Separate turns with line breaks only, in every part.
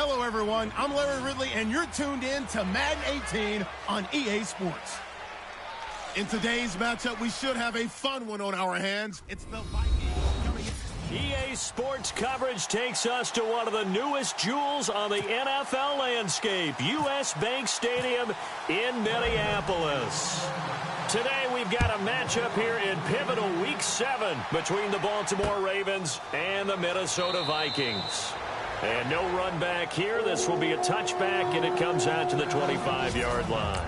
Hello, everyone. I'm Larry Ridley, and you're tuned in to Madden 18 on EA Sports. In today's matchup, we should have a fun one on our hands. It's the Vikings coming in.
EA Sports coverage takes us to one of the newest jewels on the NFL landscape, US Bank Stadium in Minneapolis. Today we've got a matchup here in pivotal Week 7 between the Baltimore Ravens and the Minnesota Vikings. And no run back here. This will be a touchback, and it comes out to the 25-yard line.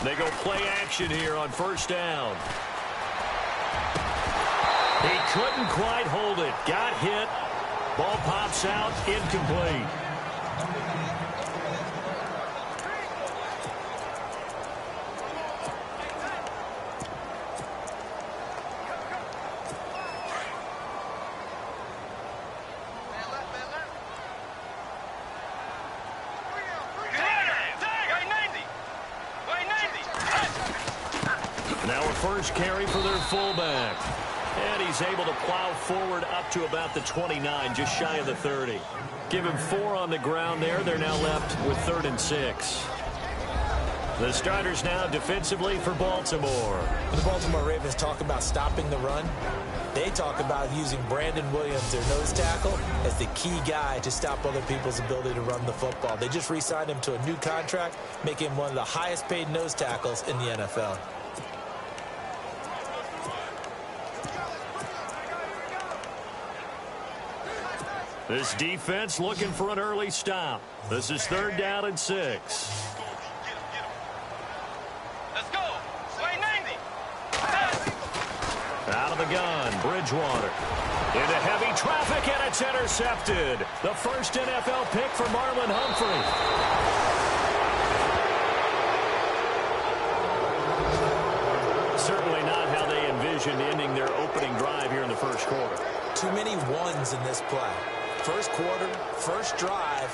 They go play action here on first down. He couldn't quite hold it. Got hit. Ball pops out. Incomplete. Now a first carry for their fullback. And he's able to plow forward up to about the 29, just shy of the 30. Give him 4 on the ground there. They're now left with 3rd and 6. The starters now defensively for Baltimore.
When the Baltimore Ravens talk about stopping the run, they talk about using Brandon Williams, their nose tackle, as the key guy to stop other people's ability to run the football. They just re-signed him to a new contract, making him one of the highest paid nose tackles in the NFL.
This defense looking for an early stop. This is 3rd down and 6.
Let's go. Sway 90.
Out of the gun, Bridgewater. Into heavy traffic, and it's intercepted. The first NFL pick for Marlon Humphrey. Certainly not how they envisioned ending their opening drive here in the first quarter.
Too many ones in this play. First quarter, first drive,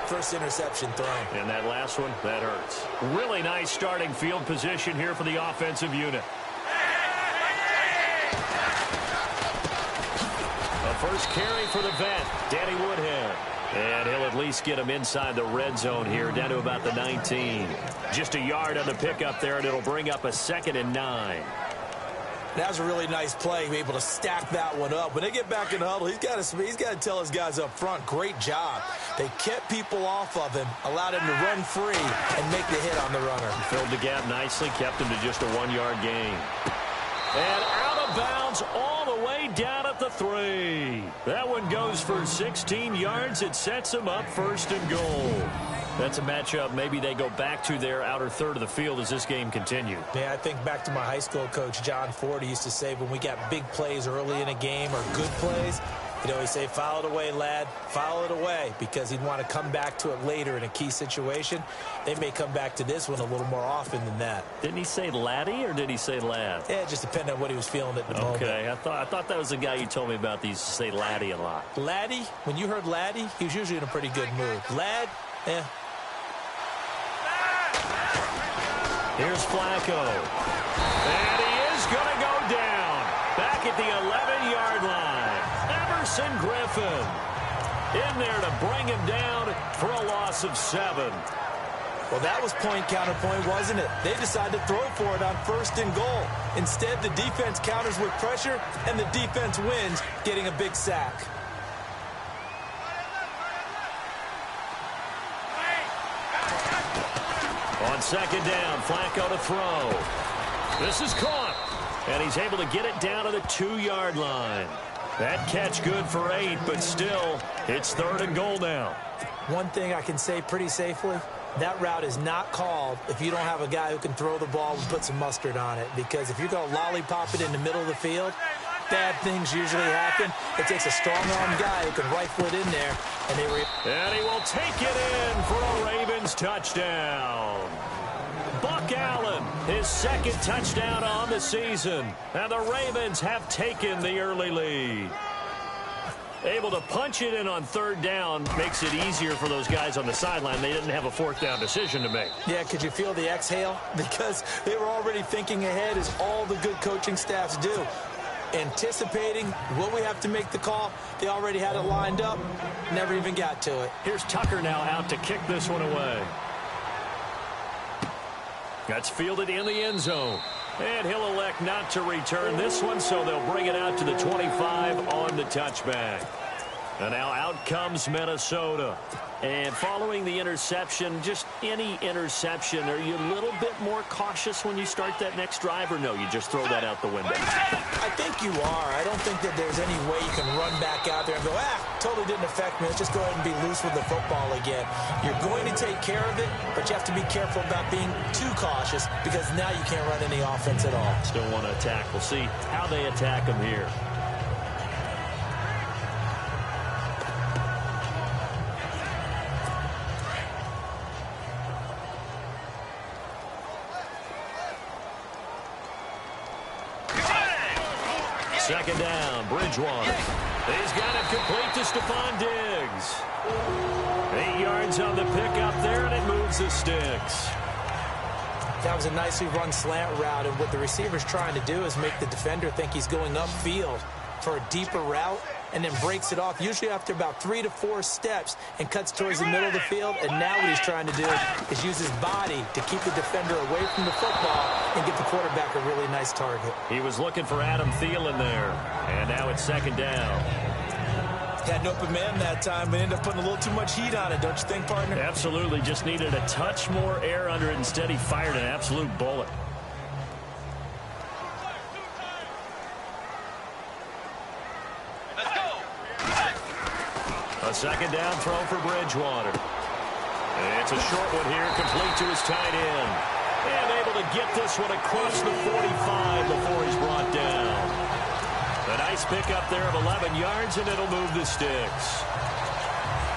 first interception thrown.
And that last one, that hurts. Really nice starting field position here for the offensive unit. A first carry for the vet, Danny Woodhead. And he'll at least get him inside the red zone here, down to about the 19. Just a yard on the pickup there, and it'll bring up a 2nd and 9.
That was a really nice play, able to stack that one up. When they get back in the huddle, he's got to tell his guys up front, great job. They kept people off of him, allowed him to run free and make the hit on the runner.
Filled the gap nicely, kept him to just a 1-yard gain. And out of bounds all the way down at the 3. That one goes for 16 yards. It sets him up 1st and goal. That's a matchup maybe they go back to their outer third of the field as this game continues.
Yeah, I think back to my high school coach, John Ford. He used to say when we got big plays early in a game or good plays, he'd always say, foul it away, lad, foul it away, because he'd want to come back to it later in a key situation. They may come back to this one a little more often than that.
Didn't he say laddie or did he say lad?
Yeah, it just depended on what he was feeling at the moment.
Okay, I thought that was the guy you told me about. These say laddie a lot.
Laddie, when you heard laddie, he was usually in a pretty good mood. Lad, eh.
Here's Flacco. And he is going to go down. Back at the 11-yard line. Everson Griffin in there to bring him down for a loss of 7.
Well, that was point counterpoint, wasn't it? They decided to throw for it on 1st and goal. Instead, the defense counters with pressure, and the defense wins, getting a big sack.
On 2nd down, Flacco to throw. This is caught. And he's able to get it down to the 2-yard line. That catch good for 8, but still, it's 3rd and goal now.
One thing I can say pretty safely, that route is not called if you don't have a guy who can throw the ball and put some mustard on it. Because if you're going to lollipop it in the middle of the field, bad things usually happen. It takes a strong-arm guy who can rifle it in there. And he will
take it in for a Ravens touchdown. Buck Allen, his second touchdown on the season. And the Ravens have taken the early lead. Able to punch it in on third down makes it easier for those guys on the sideline. They didn't have a fourth down decision to make.
Yeah, could you feel the exhale? Because they were already thinking ahead, as all the good coaching staffs do. Anticipating, will we have to make the call? They already had it lined up, never even got to it.
Here's Tucker now out to kick this one away. That's fielded in the end zone. And he'll elect not to return this one, so they'll bring it out to the 25 on the touchback. And now out comes Minnesota. And following the interception, just any interception, are you a little bit more cautious when you start that next drive, or no, you just throw that out the window?
I think you are. I don't think that there's any way you can run back out there and go, totally didn't affect me. Let's just go ahead and be loose with the football again. You're going to take care of it, but you have to be careful about being too cautious, because now you can't run any offense at all.
Still want to attack. We'll see how they attack them here. Second down, Bridgewater. He's got it complete to Stephon Diggs. 8 yards on the pickup there, and it moves the sticks.
That was a nicely run slant route, and what the receiver's trying to do is make the defender think he's going upfield for a deeper route, and then breaks it off, usually after about 3 to 4 steps, and cuts towards the middle of the field. And now what he's trying to do is use his body to keep the defender away from the football and get the quarterback a really nice target.
He was looking for Adam Thielen there, and now it's second down.
Had an open man that time, but ended up putting a little too much heat on it, don't you think, partner?
Absolutely, just needed a touch more air under it. Instead, he fired an absolute bullet. A second down throw for Bridgewater. It's a short one here, complete to his tight end. And able to get this one across the 45 before he's brought down. A nice pickup there of 11 yards, and it'll move the sticks.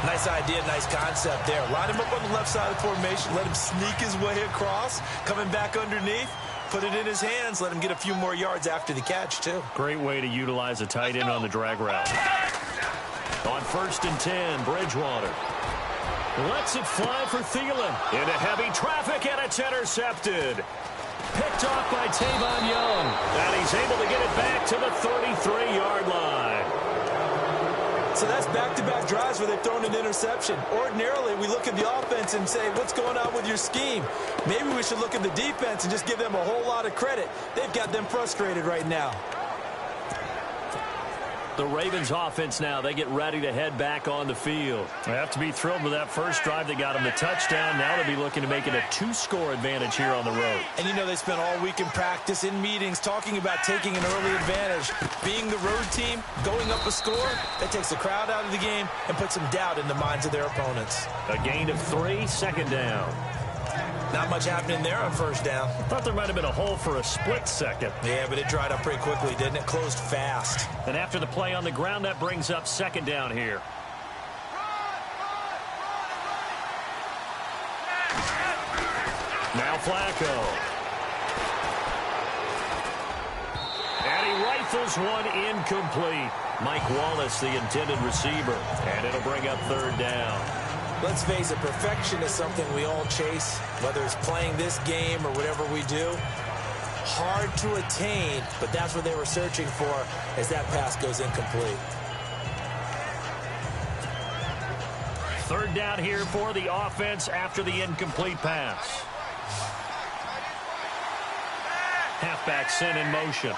Nice idea, nice concept there. Line him up on the left side of the formation, let him sneak his way across, coming back underneath, put it in his hands, let him get a few more yards after the catch, too.
Great way to utilize a tight end on the drag route. On 1st and 10, Bridgewater lets it fly for Thielen. Into heavy traffic, and it's intercepted. Picked off by Tavon Young. And he's able to get it back to the 33-yard line.
So that's back-to-back drives where they've thrown an interception. Ordinarily, we look at the offense and say, what's going on with your scheme? Maybe we should look at the defense and just give them a whole lot of credit. They've got them frustrated right now.
The Ravens offense now, they get ready to head back on the field. They have to be thrilled with that first drive. They got them the touchdown. Now they'll be looking to make it a 2-score advantage here on the road.
And you know, they spent all week in practice, in meetings, talking about taking an early advantage. Being the road team, going up a score, that takes the crowd out of the game and puts some doubt in the minds of their opponents.
A gain of 3, second down.
Not much happening there on first down.
Thought there might have been a hole for a split second.
Yeah, but it dried up pretty quickly, didn't it? Closed fast.
And after the play on the ground, that brings up second down here. Now Flacco. And he rifles one incomplete. Mike Wallace, the intended receiver. And it'll bring up third down.
Let's face it, perfection is something we all chase, whether it's playing this game or whatever we do. Hard to attain, but that's what they were searching for as that pass goes incomplete.
Third down here for the offense after the incomplete pass. Halfback sent in motion.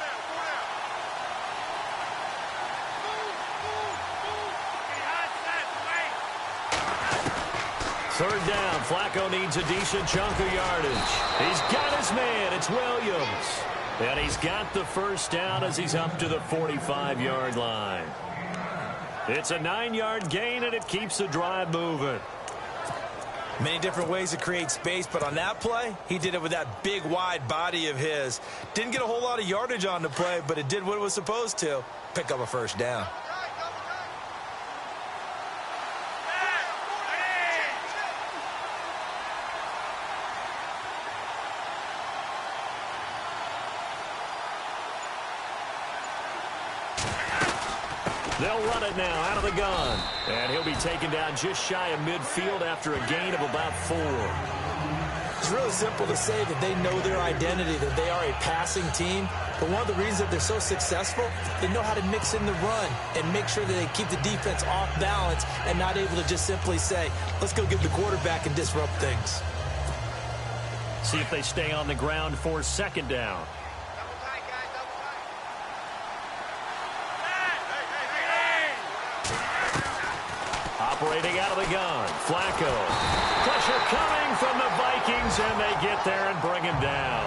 Third down, Flacco needs a decent chunk of yardage. He's got his man, it's Williams. And he's got the first down as he's up to the 45-yard line. It's a 9-yard gain, and it keeps the drive moving.
Many different ways to create space, but on that play, he did it with that big, wide body of his. Didn't get a whole lot of yardage on the play, but it did what it was supposed to. Pick up a first down.
They'll run it now out of the gun. And he'll be taken down just shy of midfield after a gain of about 4.
It's really simple to say that they know their identity, that they are a passing team. But one of the reasons that they're so successful, they know how to mix in the run and make sure that they keep the defense off balance and not able to just simply say, let's go get the quarterback and disrupt things.
See if they stay on the ground for second down. Operating out of the gun, Flacco. Pressure coming from the Vikings, and they get there and bring him down.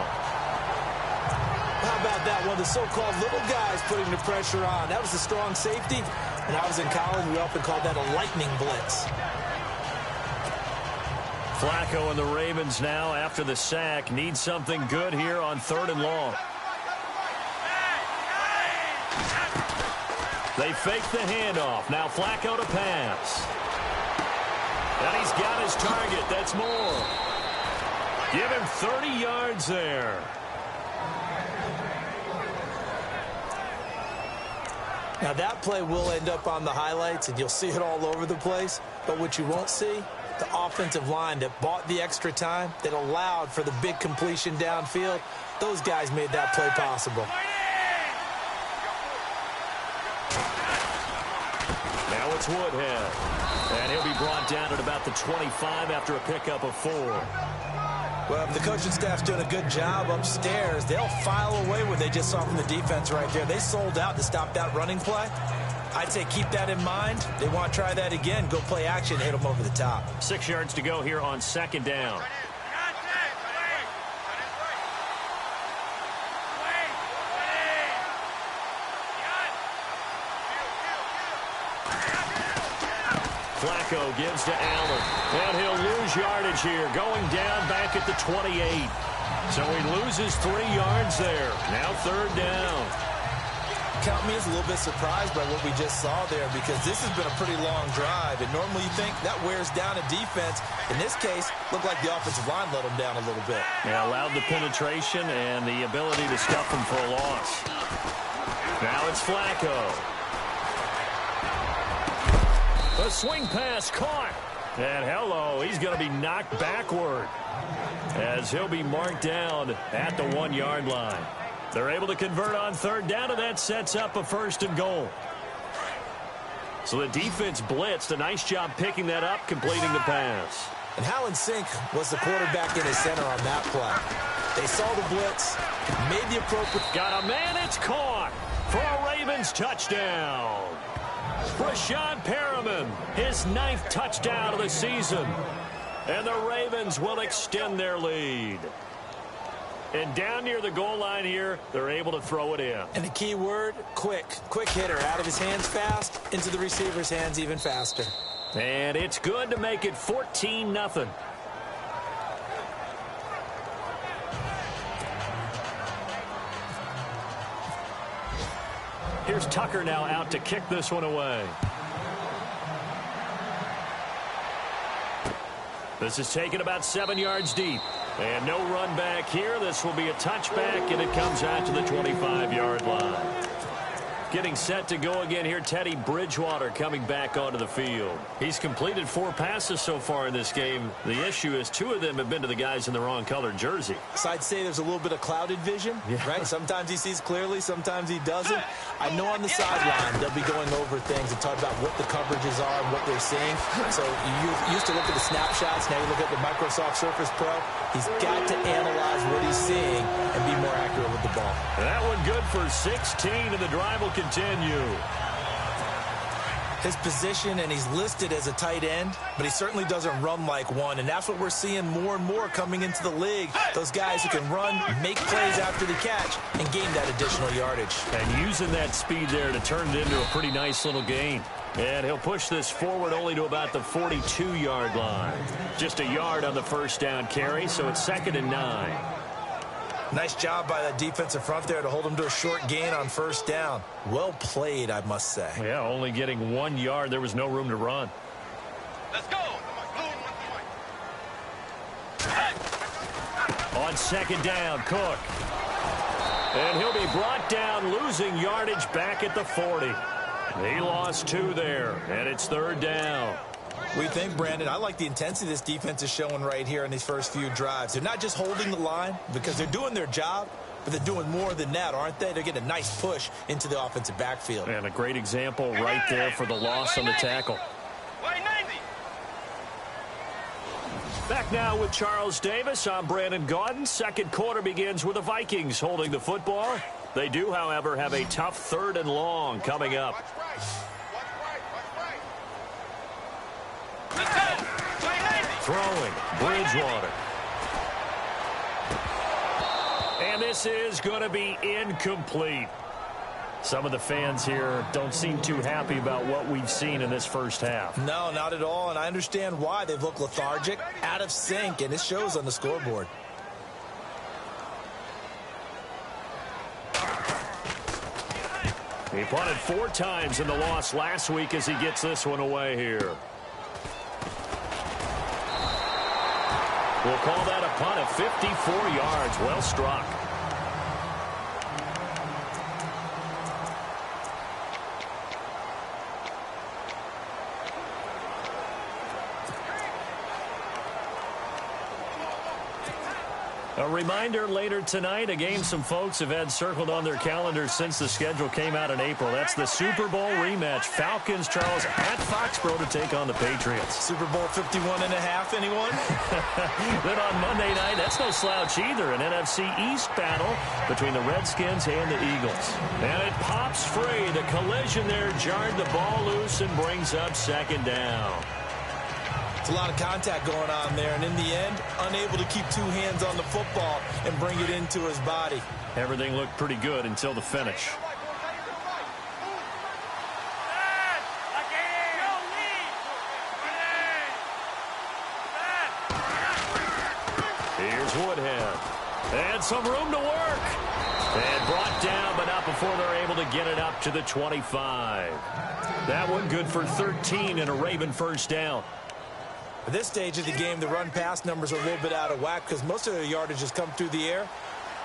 How about that? One of the so-called little guys putting the pressure on. That was a strong safety. When I was in college, we often called that a lightning blitz.
Flacco and the Ravens now, after the sack, need something good here on 3rd and long. They fake the handoff. Now Flacco to pass. And he's got his target. That's more. Give him 30 yards there.
Now that play will end up on the highlights, and you'll see it all over the place. But what you won't see, the offensive line that bought the extra time, that allowed for the big completion downfield, those guys made that play possible.
Now it's Woodhead. And he'll be brought down at about the 25 after a pickup of 4.
Well, if the coaching staff's doing a good job upstairs, they'll file away what they just saw from the defense right there. They sold out to stop that running play. I'd say keep that in mind. They want to try that again. Go play action, hit them over the top.
6 yards to go here on 2nd down. Flacco gives to Allen, and he'll lose yardage here, going down back at the 28. So he loses 3 yards there. Now 3rd down.
Count me as a little bit surprised by what we just saw there, because this has been a pretty long drive, and normally you think that wears down a defense. In this case, looked like the offensive line let them down a little bit.
Yeah, allowed the penetration and the ability to stuff them for a loss. Now it's Flacco. A swing pass caught. And hello, he's going to be knocked backward as he'll be marked down at the 1-yard line. They're able to convert on 3rd down, and that sets up a 1st and goal. So the defense blitzed. A nice job picking that up, completing the pass.
And how in sync was the quarterback in his center on that play? They saw the blitz, made the appropriate...
Got a man, it's caught for a Ravens touchdown. Brashad Perriman, his 9th touchdown of the season. And the Ravens will extend their lead. And down near the goal line here, they're able to throw it in.
And the key word, quick. Quick hitter, out of his hands fast, into the receiver's hands even faster.
And it's good to make it 14-0. Here's Tucker now out to kick this one away. This is taken about 7 yards deep. And no run back here. This will be a touchback, and it comes out to the 25-yard line. Getting set to go again here, Teddy Bridgewater coming back onto the field. He's completed 4 passes so far in this game. The issue is 2 of them have been to the guys in the wrong colored jersey.
So I'd say there's a little bit of clouded vision, right? Sometimes he sees clearly, sometimes he doesn't. I know on the sideline they'll be going over things and talk about what the coverages are and what they're seeing. So you used to look at the snapshots, now you look at the Microsoft Surface Pro. He's got to analyze what he's seeing and be more accurate with the ball.
That one good for 16, and the drive will continue.
His position, and he's listed as a tight end, but he certainly doesn't run like one, and that's what we're seeing more and more coming into the league. Those guys who can run, make plays after the catch, and gain that additional yardage.
And using that speed there to turn it into a pretty nice little gain. And he'll push this forward only to about the 42-yard line. Just a yard on the 1st down carry, so it's 2nd and 9.
Nice job by that defensive front there to hold him to a short gain on 1st down. Well played, I must say.
Yeah, only getting 1 yard. There was no room to run.
Let's go.
On 2nd down, Cook. And he'll be brought down, losing yardage back at the 40. He lost 2 there, and it's 3rd down.
What do you think, Brandon? I like the intensity this defense is showing right here in these first few drives. They're not just holding the line because they're doing their job, but they're doing more than that, aren't they? They're getting a nice push into the offensive backfield.
And a great example right there for the loss on the tackle. Back now with Charles Davis. I'm Brandon Gaudin. Second quarter begins with the Vikings holding the football. They do, however, have a tough 3rd and long coming up. Throwing, Bridgewater. And this is going to be incomplete. Some of the fans here don't seem too happy about what we've seen in this first half.
No, not at all, and I understand why. They've looked lethargic, out of sync, and it shows on the scoreboard.
He punted 4 times in the loss last week as he gets this one away here. We'll call that a punt of 54 yards. Well struck. A reminder later tonight, a game some folks have had circled on their calendars since the schedule came out in April. That's the Super Bowl rematch. Falcons, Charles, at Foxborough to take on the Patriots.
Super Bowl 51.5, anyone?
Then on Monday night, that's no slouch either. An NFC East battle between the Redskins and the Eagles. And it pops free. The collision there jarred the ball loose and brings up 2nd down.
A lot of contact going on there, and in the end, unable to keep 2 hands on the football and bring it into his body.
Everything looked pretty good until the finish. Here's Woodhead. And some room to work. And brought down, but not before they're able to get it up to the 25. That one good for 13 and a Raven first down.
At this stage of the game, the run-pass numbers are a little bit out of whack because most of their yardage has come through the air.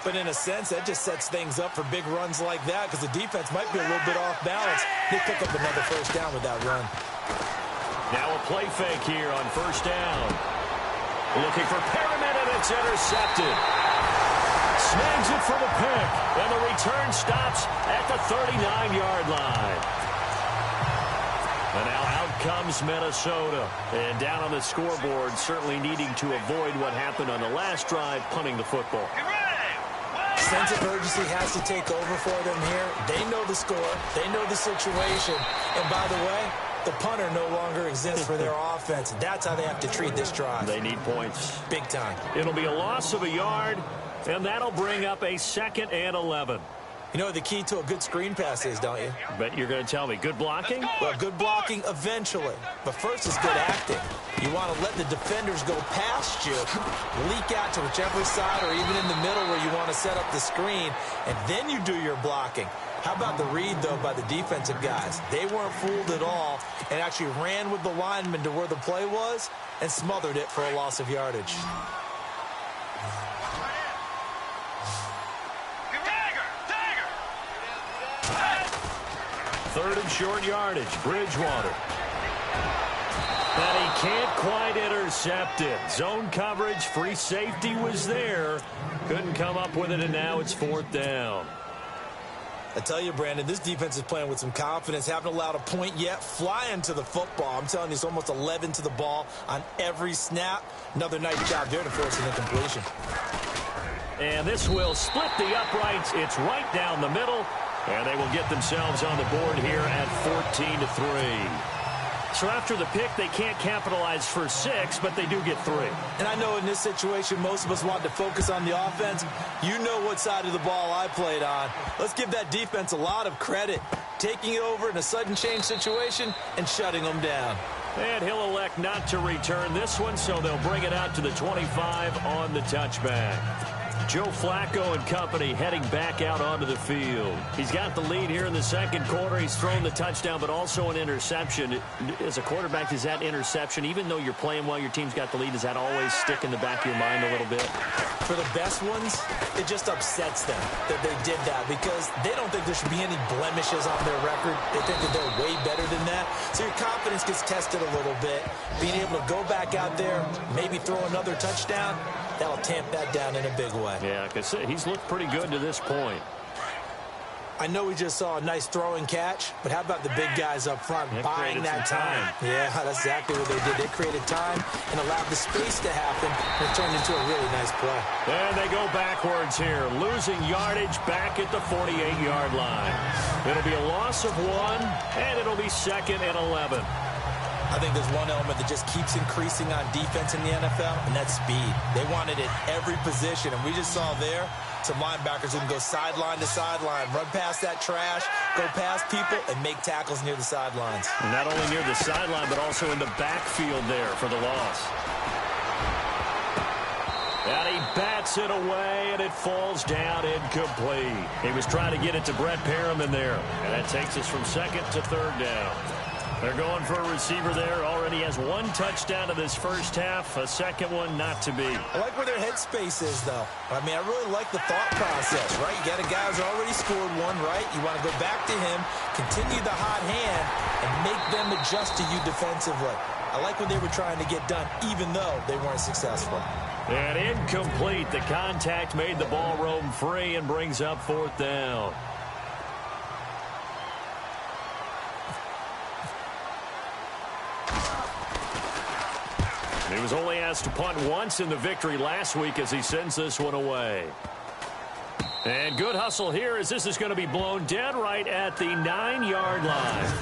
But in a sense, that just sets things up for big runs like that because the defense might be a little bit off balance. They pick up another first down with that run.
Now a play fake here on first down. Looking for Perriman, and it's intercepted. Snags it for the pick, and the return stops at the 39-yard line. And now out comes Minnesota. And down on the scoreboard, certainly needing to avoid what happened on the last drive, punting the football.
Sense of urgency has to take over for them here. They know the score. They know the situation. And by the way, the punter no longer exists for their offense. That's how they have to treat this drive.
They need points.
Big time.
It'll be a loss of a yard, and that'll bring up a 2nd and 11.
You know what the key to a good screen pass is, don't you?
Bet you're going to tell me. Good blocking?
Well, good blocking eventually. But first is good acting. You want to let the defenders go past you, leak out to whichever side or even in the middle where you want to set up the screen, and then you do your blocking. How about the read, though, by the defensive guys? They weren't fooled at all and actually ran with the lineman to where the play was and smothered it for a loss of yardage.
Third and short yardage, Bridgewater. And he can't quite intercept it. Zone coverage, free safety was there. Couldn't come up with it, and now it's 4th down.
I tell you, Brandon, this defense is playing with some confidence. Haven't allowed a point yet. Flying to the football. I'm telling you, it's almost 11 to the ball on every snap. Another nice job there to force an incompletion.
And this will split the uprights. It's right down the middle. And they will get themselves on the board here at 14-3. So after the pick, they can't capitalize for 6, but they do get 3.
And I know in this situation, most of us want to focus on the offense. You know what side of the ball I played on. Let's give that defense a lot of credit. Taking it over in a sudden change situation and shutting them down.
And he'll elect not to return this one, so they'll bring it out to the 25 on the touchback. Joe Flacco and company heading back out onto the field. He's got the lead here in the second quarter. He's thrown the touchdown, but also an interception. As a quarterback, does that interception, even though you're playing while your team's got the lead, does that always stick in the back of your mind a little bit?
For For the best ones, it just upsets them that they did that because they don't think there should be any blemishes on their record. They think that they're way better than that. So your confidence gets tested a little bit. Being able to go back out there, maybe throw another touchdown, that'll tamp that down in a big way.
Yeah, because he's looked pretty good to this point.
I know we just saw a nice throw and catch, but how about the big guys up front buying that time? Yeah, that's exactly what they did. They created time and allowed the space to happen, and it turned into a really nice play.
And they go backwards here, losing yardage back at the 48-yard line. It'll be a loss of 1, and it'll be 2nd and 11.
I think there's one element that just keeps increasing on defense in the NFL, and that's speed. They want it at every position, and we just saw there some linebackers who can go sideline to sideline, run past that trash, go past people, and make tackles near the sidelines.
And not only near the sideline, but also in the backfield there for the loss. And he bats it away, and it falls down incomplete. He was trying to get it to Brett Perriman there, and that takes us from 2nd to 3rd down. They're going for a receiver there. Already has 1 touchdown in this first half. A second one not to be.
I like where their headspace is, though. I mean, I really like the thought process, right? You got a guy who's already scored 1, right? You want to go back to him, continue the hot hand, and make them adjust to you defensively. I like what they were trying to get done, even though they weren't successful.
And incomplete. The contact made the ball roam free and brings up 4th down. He was only asked to punt once in the victory last week as he sends this one away. And good hustle here as this is going to be blown dead right at the 9-yard line.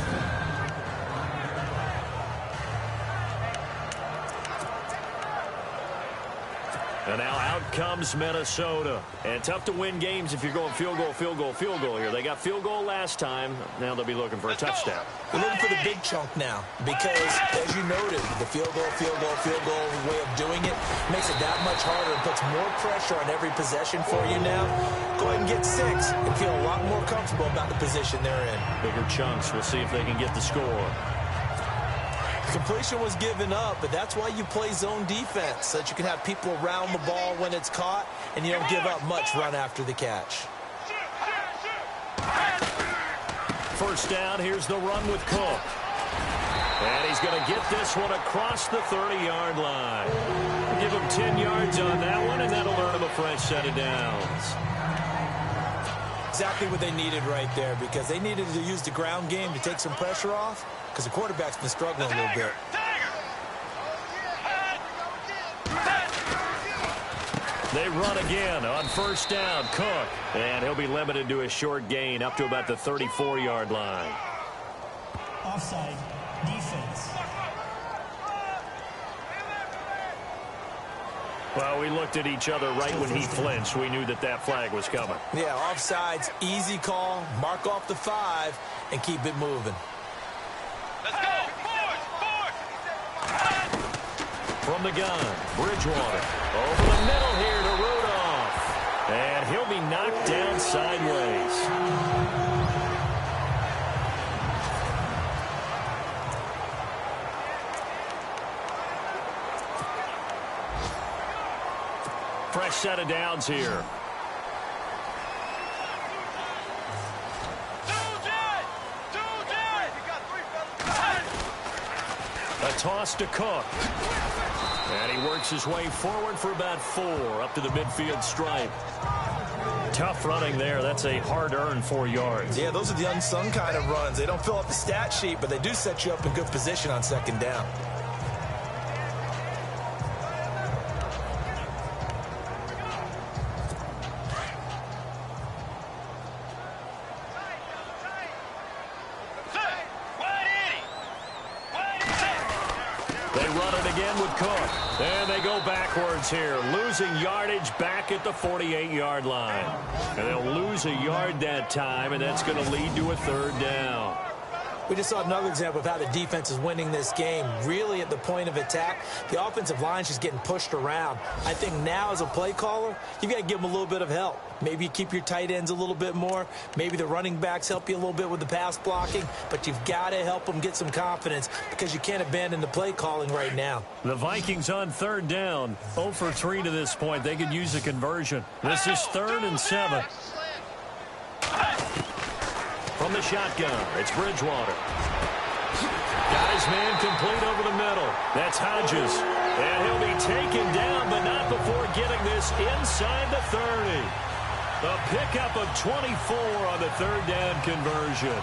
And now out comes Minnesota. And tough to win games if you're going field goal, field goal, field goal here. They got field goal last time. Now they'll be looking for a touchdown.
We're looking for the big chunk now because, as you noted, the field goal way of doing it makes it that much harder and puts more pressure on every possession for you now. Go ahead and get 6 and feel a lot more comfortable about the position they're in.
Bigger chunks. We'll see if they can get the score.
Completion was given up, but that's why you play zone defense, so that you can have people around the ball when it's caught, and you don't give up much run after the catch.
First down, here's the run with Cook. And he's going to get this one across the 30-yard line. Give him 10 yards on that one, and that'll earn him a fresh set of downs.
Exactly what they needed right there, because they needed to use the ground game to take some pressure off, because the quarterback's been struggling a little bit.
They run again on first down. Cook. And he'll be limited to a short gain up to about the 34-yard line.
Offside. Defense.
Well, we looked at each other right when he flinched. We knew that that flag was coming.
Yeah, offsides, easy call. Mark off the 5 and keep it moving.
Let's go! Forward!
From the gun, Bridgewater. Over the middle here to Rudolph. And he'll be knocked down sideways. Fresh set of downs here. A toss to Cook. And he works his way forward for about 4 up to the midfield stripe. Tough running there. That's a hard-earned 4 yards.
Yeah, those are the unsung kind of runs. They don't fill up the stat sheet, but they do set you up in good position on second down.
And they go backwards here, losing yardage back at the 48-yard line. And they'll lose a yard that time, and that's going to lead to a 3rd down.
We just saw another example of how the defense is winning this game. Really at the point of attack, the offensive line's just getting pushed around. I think now as a play caller, you've got to give them a little bit of help. Maybe you keep your tight ends a little bit more. Maybe the running backs help you a little bit with the pass blocking. But you've got to help them get some confidence because you can't abandon the play calling right now.
The Vikings on third down. 0 for 3 to this point. They could use a conversion. This is 3rd and 7. From the shotgun, it's Bridgewater. Got his man complete over the middle. That's Hodges. And he'll be taken down, but not before getting this inside the 30. The pickup of 24 on the 3rd down conversion.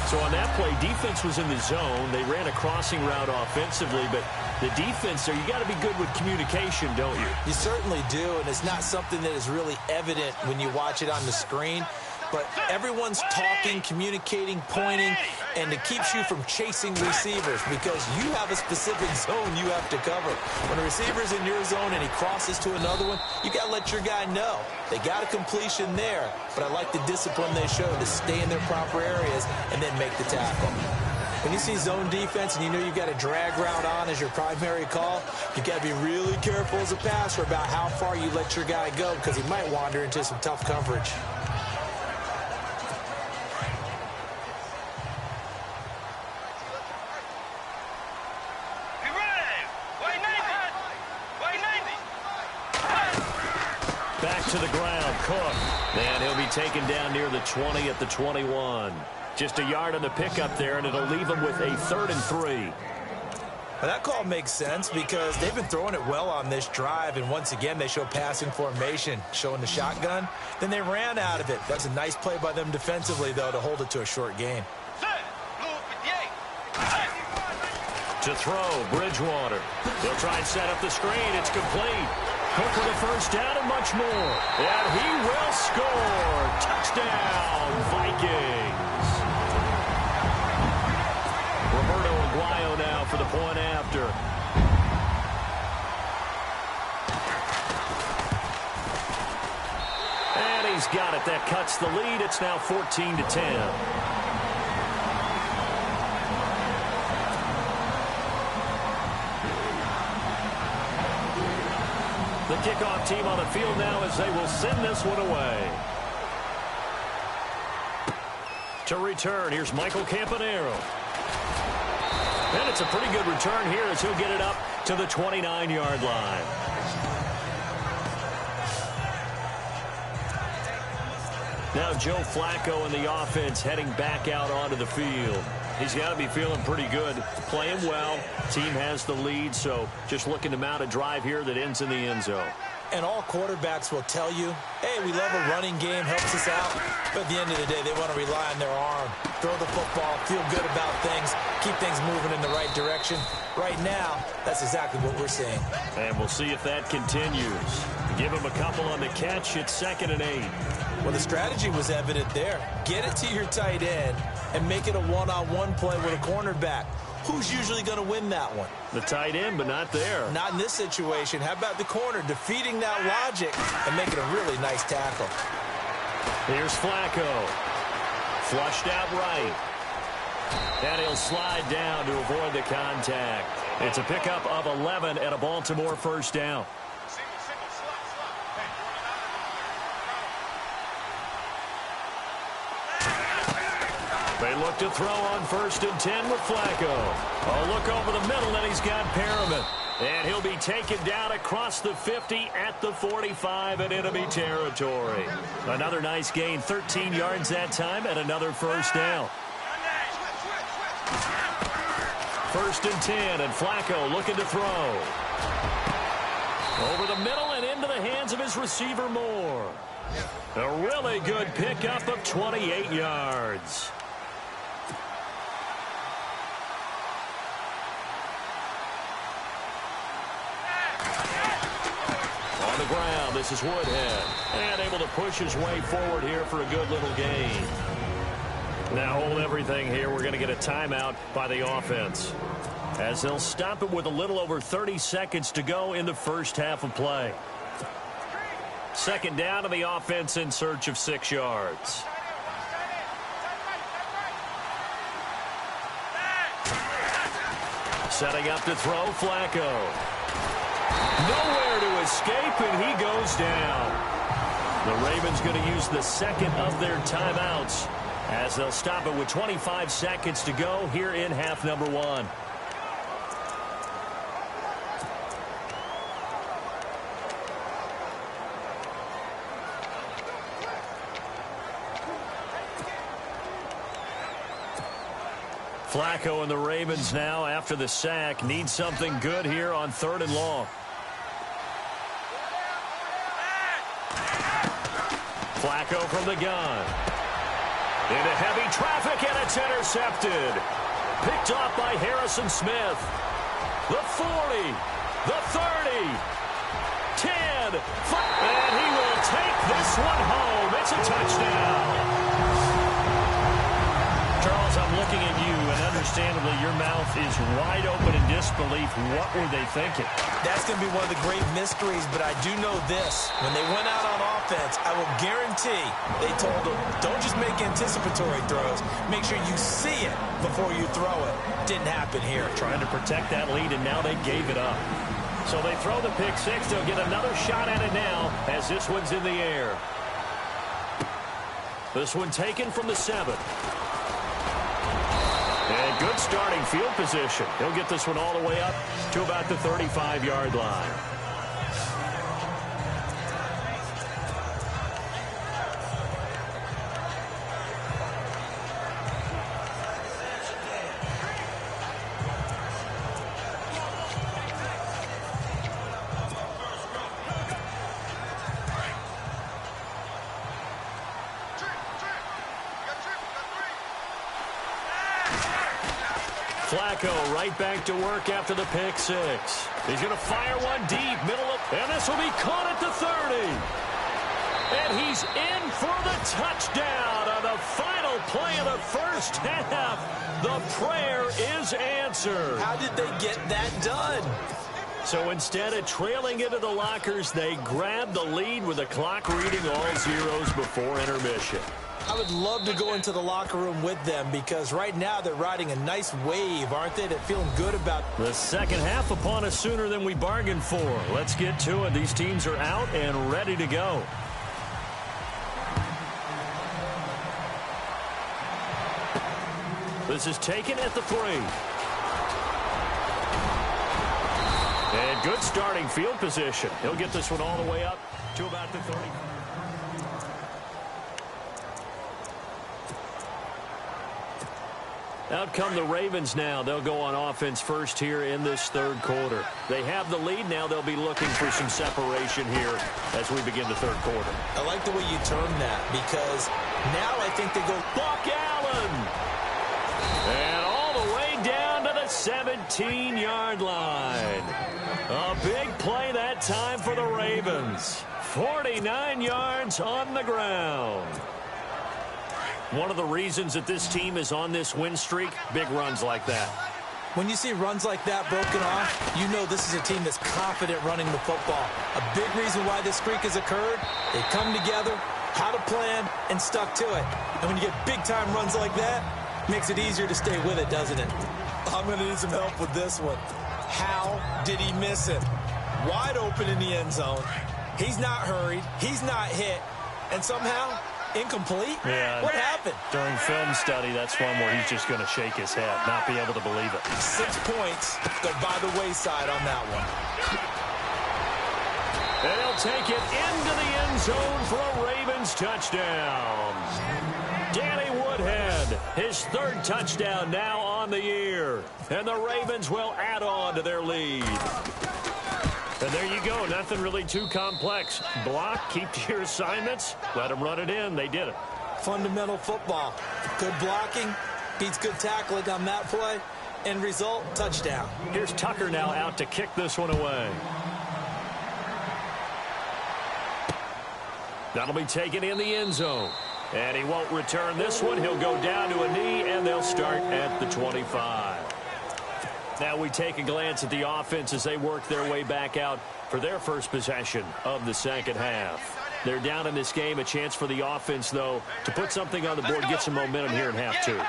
So on that play, defense was in the zone. They ran a crossing route offensively, but the defense there, you got to be good with communication, don't you?
You certainly do, and it's not something that is really evident when you watch it on the screen. But everyone's talking, communicating, pointing, and it keeps you from chasing receivers because you have a specific zone you have to cover. When a receiver's in your zone and he crosses to another one, you got to let your guy know. They got a completion there, but I like the discipline they show to stay in their proper areas and then make the tackle. When you see zone defense and you know you've got a drag route on as your primary call, you got to be really careful as a passer about how far you let your guy go because he might wander into some tough coverage.
Back to the ground, Cook. And he'll be taken down near the 20 at the 21. Just a yard on the pickup there, and it'll leave him with a 3rd and 3.
Well, that call makes sense because they've been throwing it well on this drive, and once again they show passing formation, showing the shotgun. Then they ran out of it. That's a nice play by them defensively, though, to hold it to a short gain.
To throw, Bridgewater. He'll try and set up the screen. It's complete. Cook with a 1st down and much more. And he will score. Touchdown, Vikings. Roberto Aguayo now for the point after. And he's got it. That cuts the lead. It's now 14-10. The kickoff team on the field now as they will send this one away. To return, here's Michael Campanaro. And it's a pretty good return here as he'll get it up to the 29-yard line. Now Joe Flacco and the offense heading back out onto the field. He's got to be feeling pretty good, playing well. Team has the lead, so just looking to mount a drive here that ends in the end zone.
And all quarterbacks will tell you, hey, we love a running game, helps us out. But at the end of the day, they want to rely on their arm, throw the football, feel good about things, keep things moving in the right direction. Right now, that's exactly what we're seeing.
And we'll see if that continues. Give him a couple on the catch. It's 2nd and 8.
Well, the strategy was evident there. Get it to your tight end and make it a one-on-one play with a cornerback. Who's usually going to win that one?
The tight end, but not there.
Not in this situation. How about the corner defeating that logic and making a really nice tackle?
Here's Flacco. Flushed out right. And he'll slide down to avoid the contact. It's a pickup of 11 and a Baltimore 1st down. They look to throw on 1st and 10 with Flacco. A look over the middle, and he's got Perriman. And he'll be taken down across the 50 at the 45 in enemy territory. Another nice gain, 13 yards that time, and another 1st down. 1st and 10, and Flacco looking to throw. Over the middle and into the hands of his receiver Moore. A really good pickup of 28 yards. On the ground, this is Woodhead. And able to push his way forward here for a good little gain. Now hold everything here. We're going to get a timeout by the offense, as they'll stop it with a little over 30 seconds to go in the first half of play. 2nd down to the offense in search of 6 yards. Setting up to throw, Flacco. Nowhere to escape, and he goes down. The Ravens going to use the second of their timeouts as they'll stop it with 25 seconds to go here in half number 1. Flacco and the Ravens now, after the sack, need something good here on 3rd and long. Flacco from the gun. Into heavy traffic, and it's intercepted. Picked off by Harrison Smith. The 40, the 30, 10, 5, and he will take this one home. It's a touchdown. Charles, I'm looking at you, and understandably, your mouth is wide open in disbelief. What were they thinking?
That's going to be one of the great mysteries, but I do know this. When they went out on offense, I will guarantee they told them, don't just make anticipatory throws. Make sure you see it before you throw it. Didn't happen here.
Trying to protect that lead, and now they gave it up. So they throw the pick six. They'll get another shot at it now as this one's in the air. This one taken from the 7. And good starting field position. He'll get this one all the way up to about the 35-yard line. Flacco right back to work after the pick six. He's going to fire one deep, middle of, and this will be caught at the 30. And he's in for the touchdown on the final play of the first half. The prayer is answered.
How did they get that done?
So instead of trailing into the lockers, they grabbed the lead with the clock reading all zeros before intermission.
I would love to go into the locker room with them because right now they're riding a nice wave, aren't they? They're feeling good about
the second half upon us sooner than we bargained for. Let's get to it. These teams are out and ready to go. This is taken at the 3. And good starting field position. He'll get this one all the way up to about the 30. Out come the Ravens now. They'll go on offense first here in this third quarter. They have the lead now. They'll be looking for some separation here as we begin the third quarter.
I like the way you term that because now I think they go
Buck Allen. And all the way down to the 17-yard line. A big play that time for the Ravens. 49 yards on the ground. One of the reasons that this team is on this win streak, big runs like that.
When you see runs like that broken off, you know this is a team that's confident running the football. A big reason why this streak has occurred, they come together, had a plan, and stuck to it. And when you get big-time runs like that, it makes it easier to stay with it, doesn't it? I'm going to need some help with this one. How did he miss it? Wide open in the end zone. He's not hurried. He's not hit. And somehow, incomplete?
Yeah.
What happened?
During film study, that's one where he's just going to shake his head, not be able to believe it.
6 points go by the wayside on that one.
And he'll take it into the end zone for a Ravens touchdown. Danny Woodhead, his 3rd touchdown now on the year. And the Ravens will add on to their lead. And there you go. Nothing really too complex. Block, keep to your assignments, let them run it in. They did it.
Fundamental football. Good blocking beats good tackling on that play. End result, touchdown.
Here's Tucker now out to kick this one away. That'll be taken in the end zone. And he won't return this one. He'll go down to a knee, and they'll start at the 25. Now we take a glance at the offense as they work their way back out for their first possession of the second half. They're down in this game. A chance for the offense, though, to put something on the board, get some momentum here in half 2.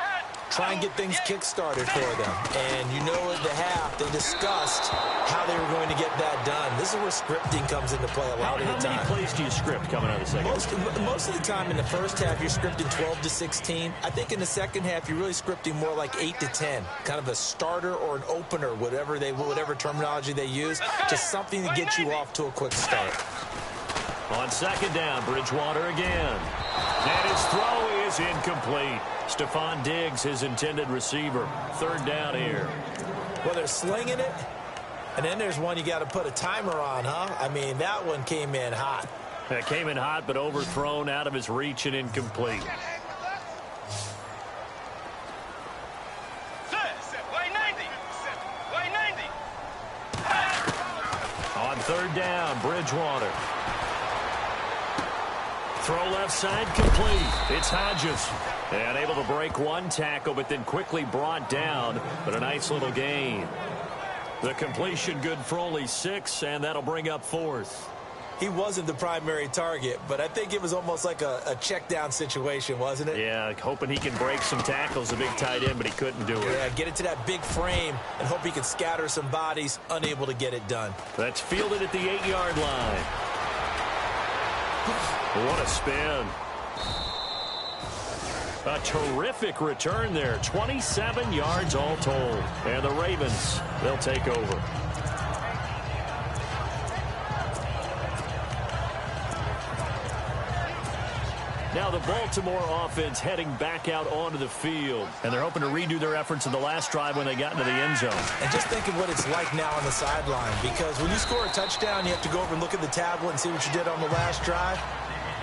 try and get things kick-started for them. And you know at the half, they discussed how they were going to get that done. This is where scripting comes into play a lot of the time.
How many plays do you script coming out of the second?
Most of the time in the first half, you're scripting 12 to 16. I think in the second half, you're really scripting more like 8 to 10. Kind of a starter or an opener, whatever terminology they use, just something to get you off to a quick start.
On second down, Bridgewater again. And his throw is incomplete. Stephon Diggs, his intended receiver. Third down here.
Well, they're slinging it. And then there's one you got to put a timer on, huh? I mean, that one came in hot.
It came in hot, but overthrown, out of his reach, and incomplete. On third down, Bridgewater. Throw left side, complete. It's Hodges. And able to break one tackle, but then quickly brought down. But a nice little gain. The completion good for only 6, and that'll bring up fourth.
He wasn't the primary target, but I think it was almost like a check down situation, wasn't it?
Yeah, hoping he can break some tackles, a big tight end, but he couldn't do it.
Yeah, get it to that big frame and hope he can scatter some bodies, unable to get it done.
That's fielded at the 8-yard line. What a spin. A terrific return there. 27 yards all told. And the Ravens, they'll take over. Now the Baltimore offense heading back out onto the field. And they're hoping to redo their efforts in the last drive when they got into the end zone.
And just think of what it's like now on the sideline. Because when you score a touchdown, you have to go over and look at the tablet and see what you did on the last drive.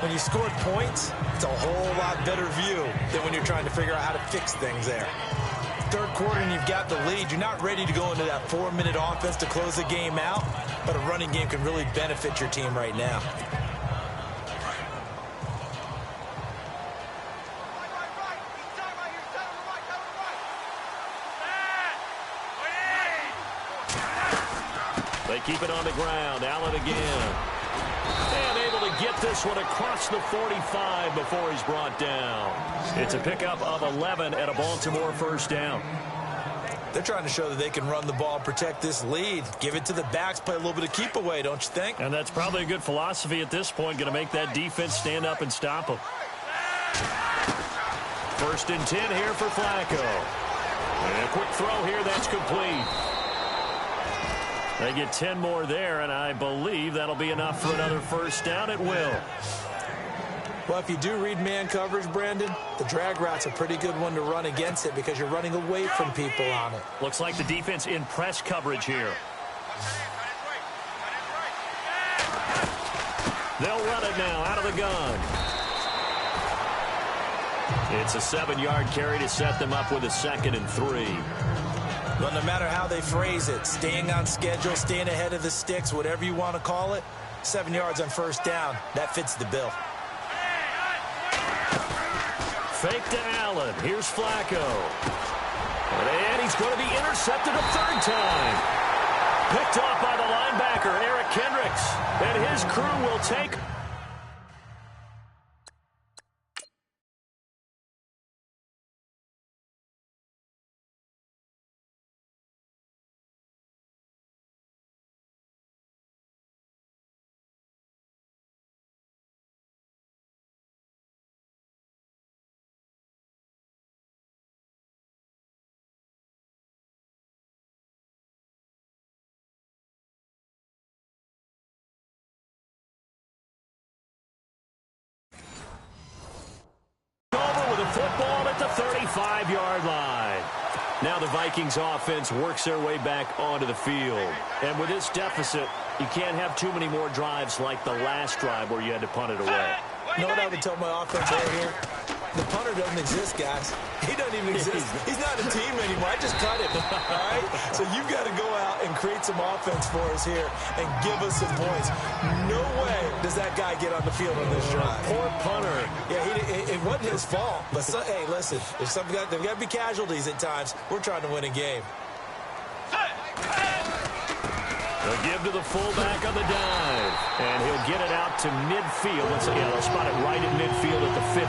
When you scored points, it's a whole lot better view than when you're trying to figure out how to fix things there. Third quarter and you've got the lead. You're not ready to go into that 4-minute offense to close the game out, but a running game can really benefit your team right now.
They keep it on the ground. Allen again. And able to get this one across the 45 before he's brought down. It's a pickup of 11 and a Baltimore first down.
They're trying to show that they can run the ball, protect this lead. Give it to the backs, play a little bit of keep away, don't you think?
And that's probably a good philosophy at this point. Going to make that defense stand up and stop them. First and 10 here for Flacco. And a quick throw here, that's complete. They get 10 more there, and I believe that'll be enough for another first down. It will.
Well, if you do read man coverage, Brandon, the drag route's a pretty good one to run against it because you're running away from people on it.
Looks like the defense in press coverage here. They'll run it now out of the gun. It's a 7-yard carry to set them up with a 2nd and 3.
But no matter how they phrase it, staying on schedule, staying ahead of the sticks, whatever you want to call it, 7 yards on first down, that fits the bill.
Fake to Allen. Here's Flacco. And he's going to be intercepted a 3rd time. Picked off by the linebacker, Eric Kendricks. And his crew will take... Football at the 35-yard line. Now the Vikings offense works their way back onto the field. And with this deficit, you can't have too many more drives like the last drive where you had to punt it away.
You know what I would tell my offense right here? The punter doesn't exist, guys. He doesn't even exist. He's not a team anymore. I just cut him, all right? So you've got to go out and create some offense for us here and give us some points. No way does that guy get on the field on this drive.
Poor punter.
Yeah, it wasn't his fault. But, hey, listen, there's got to be casualties at times. We're trying to win a game.
They'll give to the fullback on the dive. And he'll get it out to midfield. They'll spot it right at midfield at the 50.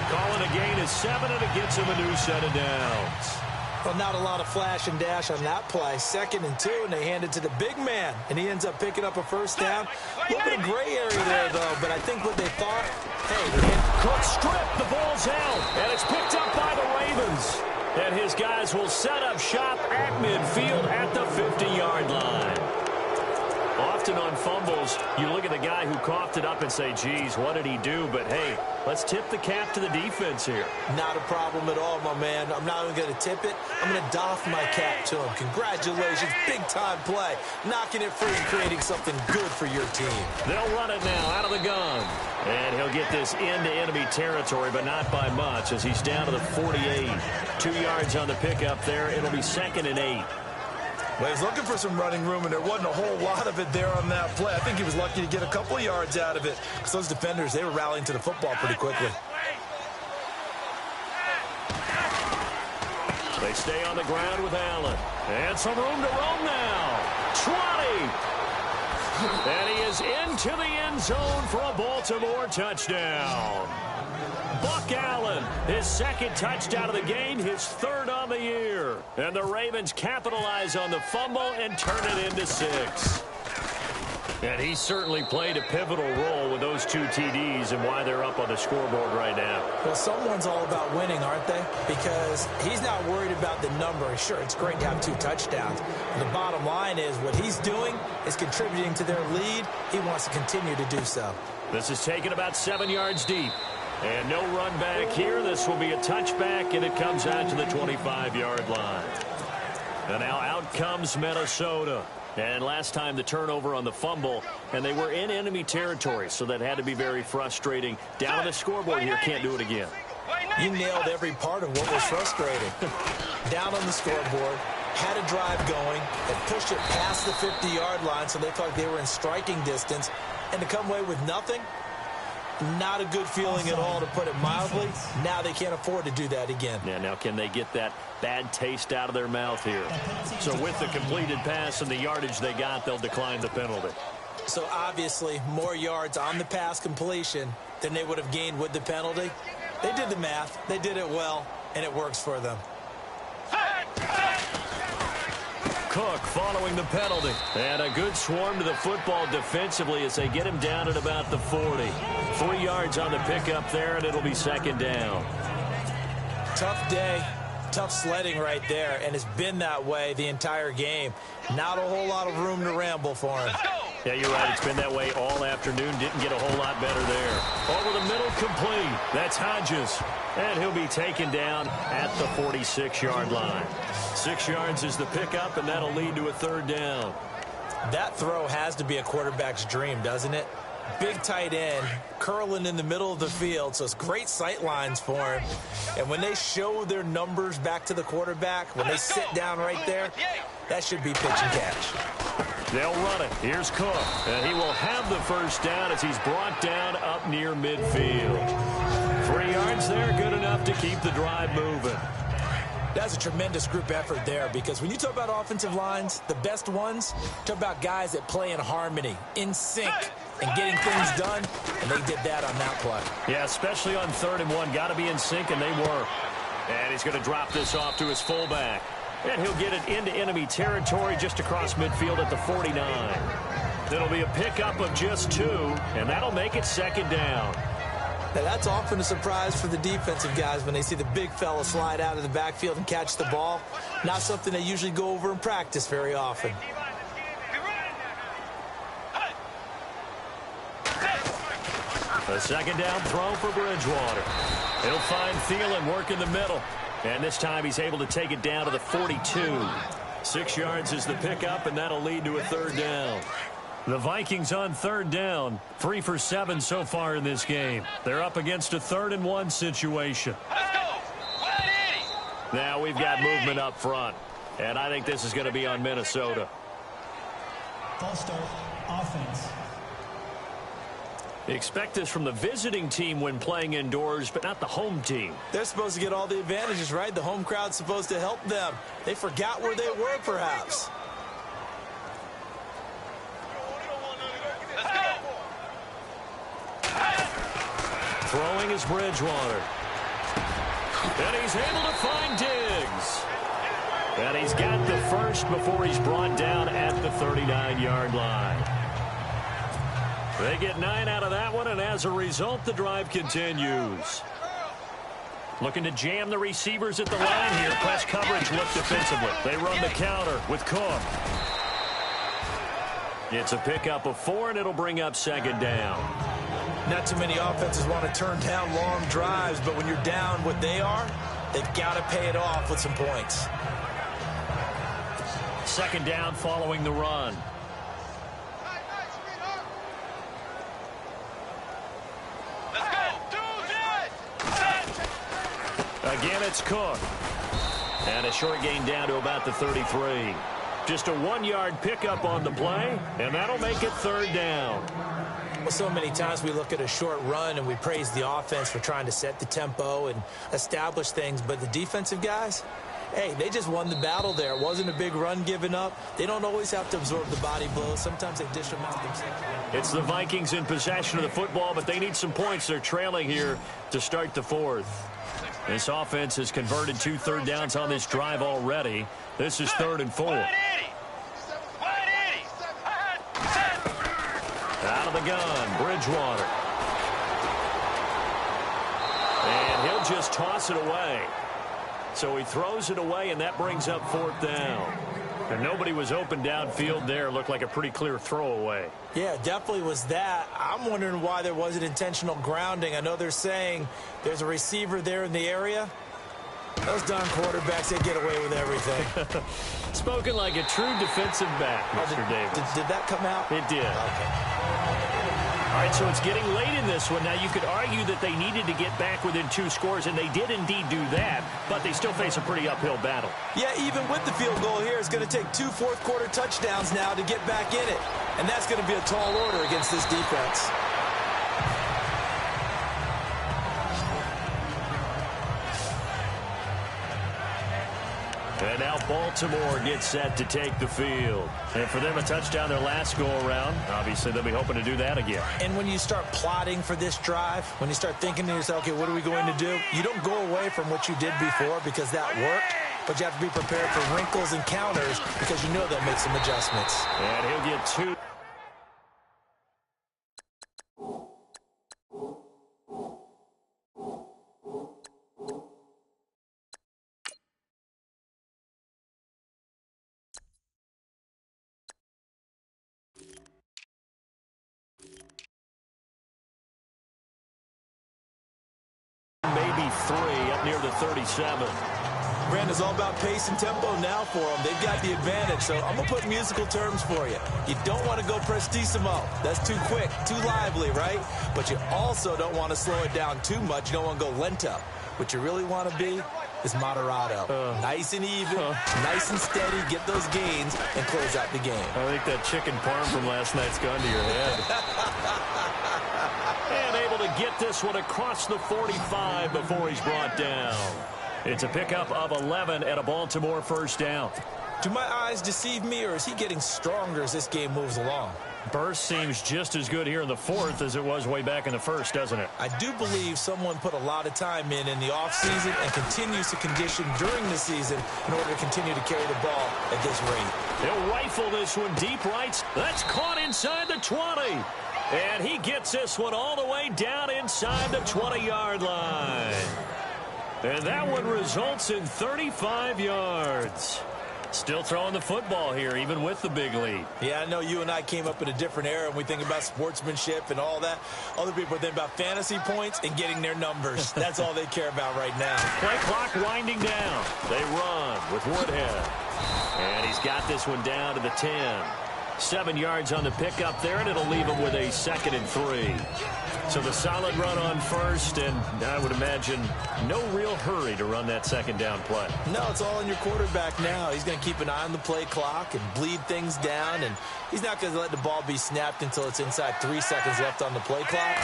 Calling a gain is 7, and it gets him a new set of downs.
Well, not a lot of flash and dash on that play. 2nd and 2, and they hand it to the big man. And he ends up picking up a first down. A little bit of gray area there, though. But I think what they thought, hey,
Cook stripped. The ball's out. And it's picked up by the Ravens. And his guys will set up shop at midfield at the 50-yard line. Often on fumbles, you look at the guy who coughed it up and say, geez, what did he do? But, hey, let's tip the cap to the defense here.
Not a problem at all, my man. I'm not even going to tip it. I'm going to doff my cap to him. Congratulations. Big-time play. Knocking it free and creating something good for your team.
They'll run it now out of the gun. And he'll get this into enemy territory, but not by much as he's down to the 48. 2 yards on the pickup there. It'll be 2nd and 8.
Well, he's looking for some running room, and there wasn't a whole lot of it there on that play. I think he was lucky to get a couple of yards out of it because those defenders, they were rallying to the football pretty quickly.
They stay on the ground with Allen. And some room to roam now. 20. And he is into the end zone for a Baltimore touchdown. Buck Allen, his 2nd touchdown of the game, his 3rd on the year. And the Ravens capitalize on the fumble and turn it into 6. And he certainly played a pivotal role with those 2 TDs and why they're up on the scoreboard right now.
Well, someone's all about winning, aren't they? Because he's not worried about the number. Sure, it's great to have 2 touchdowns. But the bottom line is what he's doing is contributing to their lead. He wants to continue to do so.
This is taken about 7 yards deep. And no run back here. This will be a touchback, and it comes out to the 25-yard line. And now out comes Minnesota. And last time the turnover on the fumble, and they were in enemy territory, so that had to be very frustrating. Down on the scoreboard here, can't do it again.
You nailed every part of what was frustrating. Down on the scoreboard, had a drive going, and pushed it past the 50-yard line, so they thought they were in striking distance, and to come away with nothing, not a good feeling at all, to put it mildly. Now they can't afford to do that again.
Yeah, now can they get that bad taste out of their mouth here? So with the completed pass and the yardage they got, they'll decline the penalty.
So obviously more yards on the pass completion than they would have gained with the penalty. They did the math. They did it well, and it works for them.
Cook following the penalty. And a good swarm to the football defensively as they get him down at about the 40. 3 yards on the pickup there, and it'll be 2nd down.
Tough day, tough sledding right there, and it's been that way the entire game. Not a whole lot of room to ramble for him.
Yeah, you're right. It's been that way all afternoon. Didn't get a whole lot better there. Over the middle, complete. That's Hodges. And he'll be taken down at the 46-yard line. 6 yards is the pickup, and that'll lead to a 3rd down.
That throw has to be a quarterback's dream, doesn't it? Big tight end, curling in the middle of the field, so it's great sight lines for him. And when they show their numbers back to the quarterback, when they sit down right there, that should be pitch and catch.
They'll run it. Here's Cook. And he will have the first down as he's brought down up near midfield. 3 yards there, good enough to keep the drive moving.
That's a tremendous group effort there, because when you talk about offensive lines, the best ones, talk about guys that play in harmony, in sync, and getting things done, and they did that on that play.
Yeah, especially on 3rd and 1. Got to be in sync, and they were. And he's going to drop this off to his fullback. And he'll get it into enemy territory just across midfield at the 49. It'll be a pickup of just 2, and that'll make it 2nd down.
Now, that's often a surprise for the defensive guys when they see the big fella slide out of the backfield and catch the ball. Not something they usually go over in practice very often.
A 2nd down throw for Bridgewater. He'll find Thielen work in the middle. And this time he's able to take it down to the 42. 6 yards is the pickup, and that'll lead to a 3rd down. The Vikings on 3rd down, 3 for 7 so far in this game. They're up against a 3rd and 1 situation.
Let's go.
Now we've got movement up front, and I think this is going to be on Minnesota.
False start, offense.
Expect this from the visiting team when playing indoors, but not the home team.
They're supposed to get all the advantages, right? The home crowd's supposed to help them. They forgot where they were, perhaps.
Throwing is Bridgewater. And he's able to find Diggs. And he's got the first before he's brought down at the 39-yard line. They get 9 out of that one, and as a result, the drive continues. Looking to jam the receivers at the line here. Press coverage look defensively. They run the counter with Cook. It's a pickup of 4, and it'll bring up second down.
Not too many offenses want to turn down long drives, but when you're down what they are, they've got to pay it off with some points.
Second down following the run.
Let's go.
Again, it's Cook. And a short gain down to about the 33. Just a 1-yard pickup on the play, and that'll make it third down.
Well, so many times we look at a short run and we praise the offense for trying to set the tempo and establish things, but the defensive guys, hey, they just won the battle there. It wasn't a big run given up. They don't always have to absorb the body blows. Sometimes they dish them out themselves.
It's the Vikings in possession of the football, but they need some points. They're trailing here to start the fourth. This offense has converted 2 third downs on this drive already. This is 3rd and 4. Out of the gun, Bridgewater. And he'll just toss it away. So he throws it away, and that brings up 4th down. And nobody was open downfield there. Looked like a pretty clear throwaway.
Yeah, definitely was that. I'm wondering why there wasn't intentional grounding. I know they're saying there's a receiver there in the area. Those darn quarterbacks, they get away with everything.
Spoken like a true defensive back, Mr. Davis.
Did that come out?
It did.
Okay.
All right, so it's getting late in this one. Now, you could argue that they needed to get back within 2 scores, and they did indeed do that, but they still face a pretty uphill battle.
Yeah, even with the field goal here, it's going to take 2 fourth-quarter touchdowns now to get back in it. And that's going to be a tall order against this defense.
And now Baltimore gets set to take the field. And for them, a touchdown their last go-around. Obviously, they'll be hoping to do that again.
And when you start plotting for this drive, when you start thinking to yourself, okay, what are we going to do? You don't go away from what you did before because that worked, but you have to be prepared for wrinkles and counters because you know they'll make some adjustments.
And he'll get 2. Maybe 3 up near the 37.
Brand is all about pace and tempo now for them. They've got the advantage, so I'm going to put musical terms for you. You don't want to go prestissimo. That's too quick, too lively, right? But you also don't want to slow it down too much. You don't want to go lento. What you really want to be is moderato. Nice and even, nice and steady, get those gains, and close out the game.
I think that chicken parm from last night's gone to your head. And able to get this one across the 45 before he's brought down. It's a pickup of 11 at a Baltimore first down.
Do my eyes deceive me, or is he getting stronger as this game moves along?
Burst seems just as good here in the fourth as it was way back in the first, doesn't it?
I do believe someone put a lot of time in the offseason and continues to condition during the season in order to continue to carry the ball at this rate.
He'll rifle this one deep right. That's caught inside the 20. And he gets this one all the way down inside the 20-yard line. And that one results in 35 yards. Still throwing the football here, even with the big lead.
Yeah, I know you and I came up in a different era, and we think about sportsmanship and all that. Other people think about fantasy points and getting their numbers. That's all they care about right now.
Play clock winding down. They run with Woodhead. And he's got this one down to the 10. 7 yards on the pickup there, and it'll leave him with a 2nd and 3. So the solid run on first, and I would imagine no real hurry to run that second down play.
No, it's all on your quarterback now. He's going to keep an eye on the play clock and bleed things down, and he's not going to let the ball be snapped until it's inside 3 seconds left on the play clock.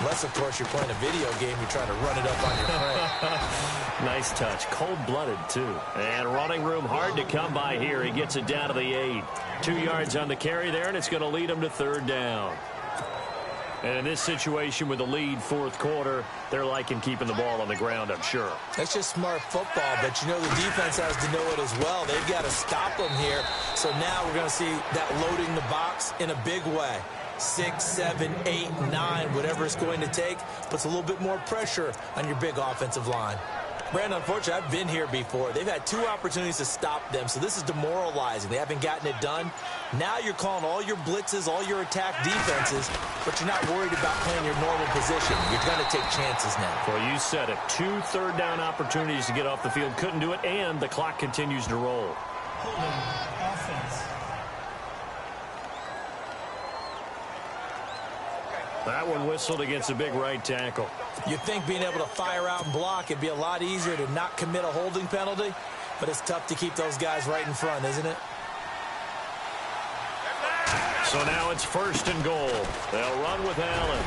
Unless, of course, you're playing a video game, you're trying to run it up on your friend.
Nice touch. Cold-blooded, too. And running room hard to come by here. He gets it down to the 8. 2 yards on the carry there, and it's going to lead him to 3rd down. And in this situation with the lead fourth quarter, they're liking keeping the ball on the ground, I'm sure.
That's just smart football, but you know the defense has to know it as well. They've got to stop them here. So now we're going to see that loading the box in a big way. 6, 7, 8, 9, whatever it's going to take, puts a little bit more pressure on your big offensive line. Brandon, unfortunately, I've been here before. They've had 2 opportunities to stop them, so this is demoralizing. They haven't gotten it done. Now you're calling all your blitzes, all your attack defenses, but you're not worried about playing your normal position. You're going to take chances now.
Well, you said it. 2 third-down opportunities to get off the field. Couldn't do it, and the clock continues to roll.
Holding offense.
That one whistled against a big right tackle.
You'd think being able to fire out and block, it'd be a lot easier to not commit a holding penalty, but it's tough to keep those guys right in front, isn't it?
So now it's 1st and goal. They'll run with Allen.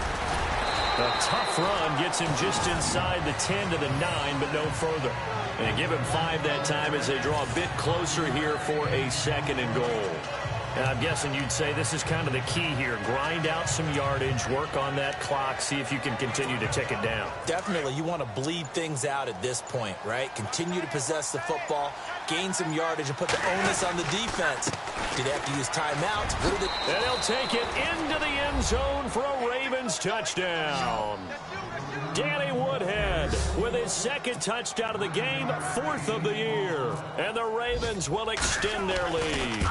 A tough run gets him just inside the 10 to the 9, but no further. And give him 5 that time as they draw a bit closer here for a 2nd and goal. And I'm guessing you'd say this is kind of the key here. Grind out some yardage, work on that clock, see if you can continue to tick it down.
Definitely. You want to bleed things out at this point, right? Continue to possess the football, gain some yardage, and put the onus on the defense. Do they have to use timeouts?
And he'll take it into the end zone for a Ravens touchdown. Danny Woodhead with his 2nd touchdown of the game, 4th of the year. And the Ravens will extend their lead.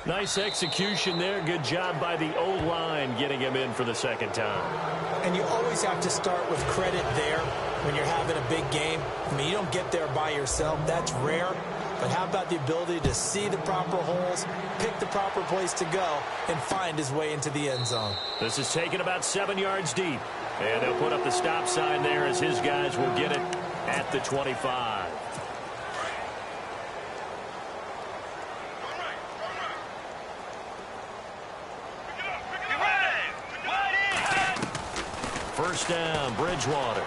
Nice execution there. Good job by the O-line getting him in for the 2nd time.
And you always have to start with credit there when you're having a big game. I mean, you don't get there by yourself. That's rare. But how about the ability to see the proper holes, pick the proper place to go, and find his way into the end zone?
This is taken about 7 yards deep. And they'll put up the stop sign there as his guys will get it at the 25. First down, Bridgewater.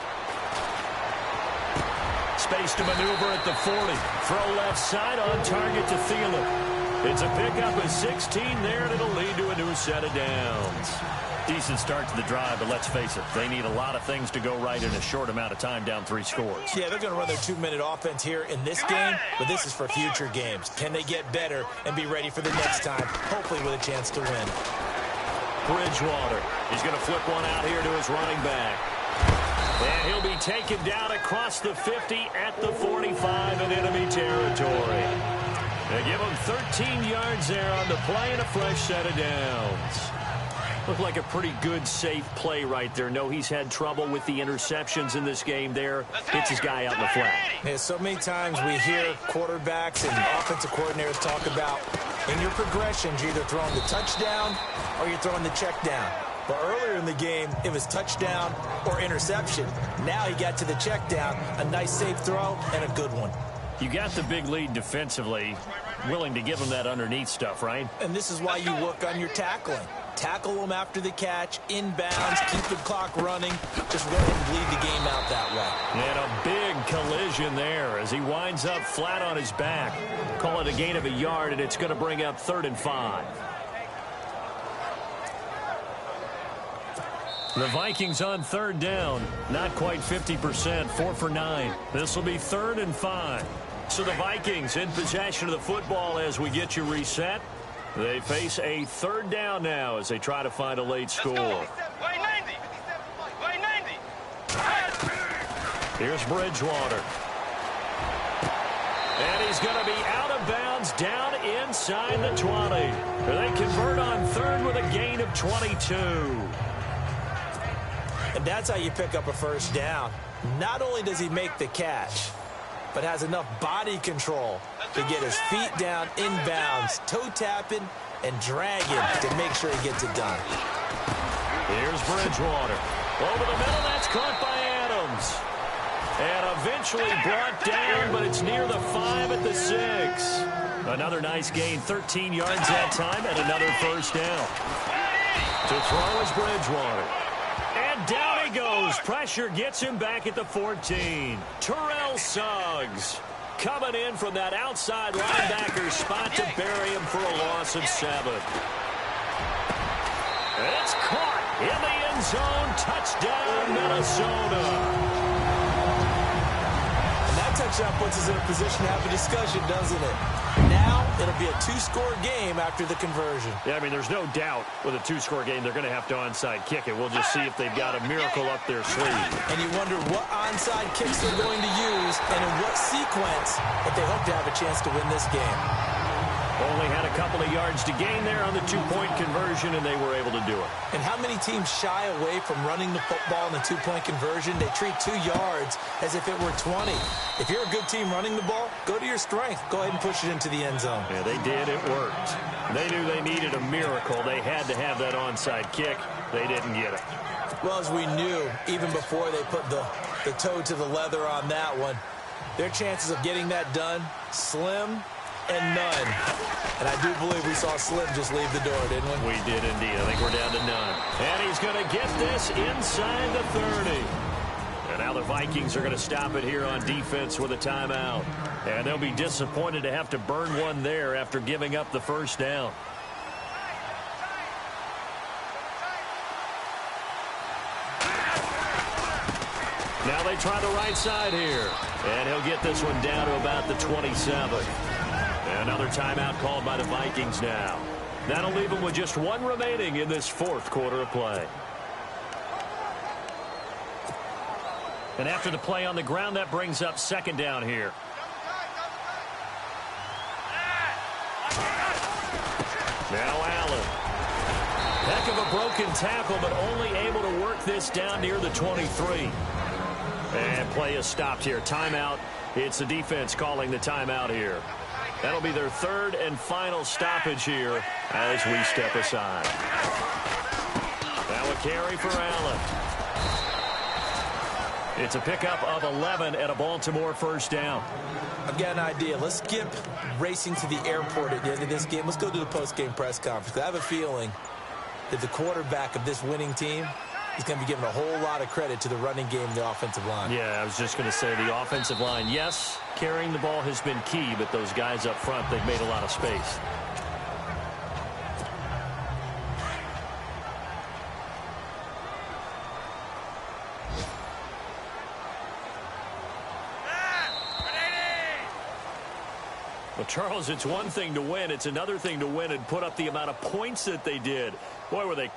Space to maneuver at the 40. Throw left side on target to Thielen. It's a pickup of 16 there, and it'll lead to a new set of downs. Decent start to the drive, but let's face it, they need a lot of things to go right in a short amount of time, down 3 scores.
Yeah, they're going to run their 2-minute offense here in this game, but this is for future games. Can they get better and be ready for the next time, hopefully with a chance to win?
Bridgewater. He's going to flip one out here to his running back. And he'll be taken down across the 50 at the 45 in enemy territory. They give him 13 yards there on the play and a fresh set of downs. Looked like a pretty good, safe play right there. No, he's had trouble with the interceptions in this game there. Hits his guy out in the flat.
Yeah, so many times we hear quarterbacks and offensive coordinators talk about in your progressions, you're either throwing the touchdown or you're throwing the check down. But earlier in the game, it was touchdown or interception. Now he got to the check down, a nice safe throw, and a good one.
You got the big lead defensively, willing to give him that underneath stuff, right?
And this is why you work on your tackling. Tackle them after the catch, inbounds, keep the clock running. Just go ahead and bleed the game out that way.
And a big collision there as he winds up flat on his back. Call it a gain of a yard, and it's going to bring up 3rd and 5. The Vikings on 3rd down. Not quite 50%, 4 for 9. This will be 3rd and 5. So the Vikings in possession of the football as we get you reset. They face a 3rd down now as they try to find a late score. Here's Bridgewater. And he's going to be out of bounds down inside the 20. They convert on 3rd with a gain of 22.
And that's how you pick up a first down. Not only does he make the catch, but has enough body control to get his feet down inbounds, toe tapping and dragging to make sure he gets it done.
Here's Bridgewater. Over the middle, that's caught by Adams. And eventually brought down, but it's near the 5 at the 6. Another nice gain, 13 yards that time, and another first down. To throw is Bridgewater. And down he goes. Pressure gets him back at the 14. Terrell Suggs coming in from that outside linebacker spot to bury him for a loss of 7. And it's caught zone. Touchdown, Minnesota.
Touchdown puts us in a position to have a discussion, doesn't it? Now it'll be a two-score game after the conversion.
Yeah, I mean, there's no doubt with a two-score game they're going to have to onside kick it. We'll just see if they've got a miracle up their sleeve.
And you wonder what onside kicks they're going to use and in what sequence that they hope to have a chance to win this game.
Only had a couple of yards to gain there on the two-point conversion, and they were able to do it.
And how many teams shy away from running the football in the two-point conversion? They treat 2 yards as if it were 20. If you're a good team running the ball, go to your strength. Go ahead and push it into the end zone.
Yeah, they did. It worked. They knew they needed a miracle. They had to have that onside kick. They didn't get it.
Well, as we knew, even before they put the toe to the leather on that one, their chances of getting that done, slim and none. And I do believe we saw Slim just leave the door, didn't we?
We did indeed. I think we're down to none. And he's going to get this inside the 30. And now the Vikings are going to stop it here on defense with a timeout. And they'll be disappointed to have to burn one there after giving up the first down. Now they try the right side here. And he'll get this one down to about the 27. Another timeout called by the Vikings now. That'll leave them with just one remaining in this fourth quarter of play. And after the play on the ground, that brings up second down here. Now Allen. Heck of a broken tackle, but only able to work this down near the 23. And play is stopped here. Timeout. It's the defense calling the timeout here. That'll be their third and final stoppage here as we step aside. Now a carry for Allen. It's a pickup of 11 at a Baltimore first down.
I've got an idea. Let's skip racing to the airport at the end of this game. Let's go to the post-game press conference. I have a feeling that the quarterback of this winning team is going to be given a whole lot of credit to the running game and the offensive line.
Yeah, I was just going to say the offensive line. Yes, carrying the ball has been key, but those guys up front, they've made a lot of space. Well, Charles, it's one thing to win. It's another thing to win and put up the amount of points that they did. Boy, were they